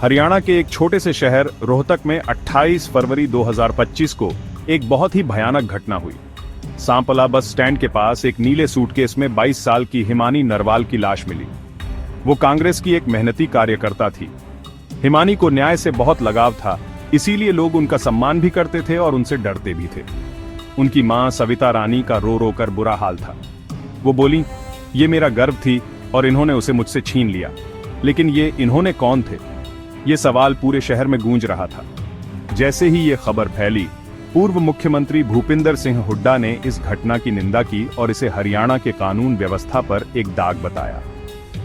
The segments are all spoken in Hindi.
हरियाणा के एक छोटे से शहर रोहतक में 28 फरवरी 2025 को एक बहुत ही भयानक घटना हुई। सांपला बस स्टैंड के पास एक नीले सूटकेस में 22 साल की हिमानी नरवाल की लाश मिली। वो कांग्रेस की एक मेहनती कार्यकर्ता थी। हिमानी को न्याय से बहुत लगाव था, इसीलिए लोग उनका सम्मान भी करते थे और उनसे डरते भी थे। उनकी मां सविता रानी का रो रो कर बुरा हाल था। वो बोली, ये मेरा गर्व थी और इन्होंने उसे मुझसे छीन लिया। लेकिन ये इन्होंने कौन थे? ये सवाल पूरे शहर में गूंज रहा था। जैसे ही ये खबर फैली, पूर्व मुख्यमंत्री भूपिंदर सिंह हुड्डा ने इस घटना की निंदा की और इसे हरियाणा के कानून व्यवस्था पर एक दाग बताया।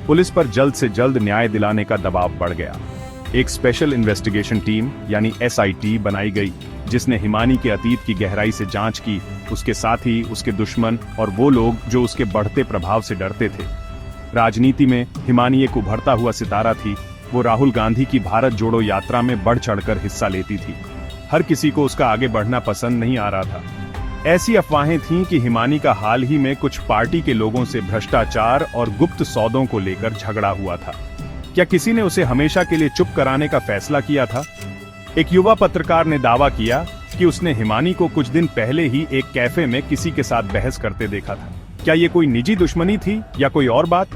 पुलिस पर जल्द से जल्द न्याय दिलाने का दबाव बढ़ गया। एक स्पेशल इन्वेस्टिगेशन टीम यानी SIT बनाई गई, जिसने हिमानी के अतीत की गहराई से जांच की, उसके साथी, उसके दुश्मन और वो लोग जो उसके बढ़ते प्रभाव से डरते थे। राजनीति में हिमानी एक उभरता हुआ सितारा थी। वो राहुल गांधी की भारत जोड़ो यात्रा में बढ़ चढ़कर हिस्सा लेती थी। हर किसी को उसका आगे बढ़ना पसंद नहीं आ रहा था। ऐसी अफवाहें थीं कि हिमानी का हाल ही में कुछ पार्टी के लोगों से भ्रष्टाचार और गुप्त सौदों को लेकर झगड़ा हुआ था। क्या किसी ने उसे हमेशा के लिए चुप कराने का फैसला किया था? एक युवा पत्रकार ने दावा किया कि उसने हिमानी को कुछ दिन पहले ही एक कैफे में किसी के साथ बहस करते देखा था। क्या ये कोई निजी दुश्मनी थी या कोई और बात?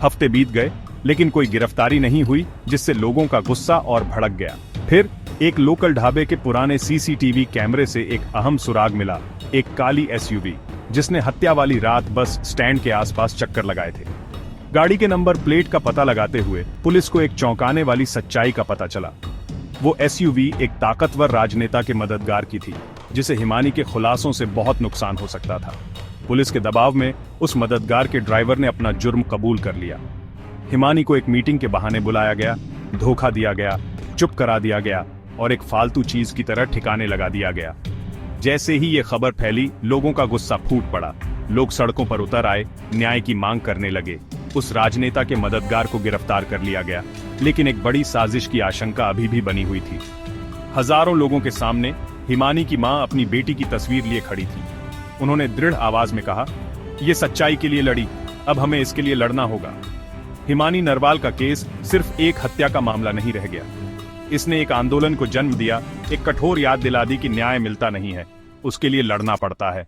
हफ्ते बीत गए, लेकिन कोई गिरफ्तारी नहीं हुई, जिससे लोगों का गुस्सा और भड़क गया। फिर एक लोकल ढाबे के पुराने CCTV कैमरे से एक अहम सुराग मिला, एक काली SUV, जिसने हत्या वाली रात बस स्टैंड के आसपास चक्कर लगाए थे। गाड़ी के नंबर प्लेट का पता लगाते हुए पुलिस को एक चौंकाने वाली सच्चाई का पता चला। वो SUV एक ताकतवर राजनेता के मददगार की थी, जिसे हिमानी के खुलासों से बहुत नुकसान हो सकता था। पुलिस के दबाव में उस मददगार के ड्राइवर ने अपना जुर्म कबूल कर लिया। हिमानी को एक मीटिंग के बहाने बुलाया गया, धोखा दिया गया, चुप करा दिया गया और एक फालतू चीज की तरह ठिकाने लगा दिया गया। जैसे ही ये खबर फैली, लोगों का गुस्सा फूट पड़ा। लोग सड़कों पर उतर आए, न्याय की मांग करने लगे। उस राजनेता के मददगार को गिरफ्तार कर लिया गया, लेकिन एक बड़ी साजिश की आशंका अभी भी बनी हुई थी। हजारों लोगों के सामने हिमानी की मां अपनी बेटी की तस्वीर लिए खड़ी थी। उन्होंने दृढ़ आवाज में कहा, ये सच्चाई के लिए लड़ी, अब हमें इसके लिए लड़ना होगा। हिमानी नरवाल का केस सिर्फ एक हत्या का मामला नहीं रह गया। इसने एक आंदोलन को जन्म दिया, एक कठोर याद दिला दी कि न्याय मिलता नहीं है, उसके लिए लड़ना पड़ता है।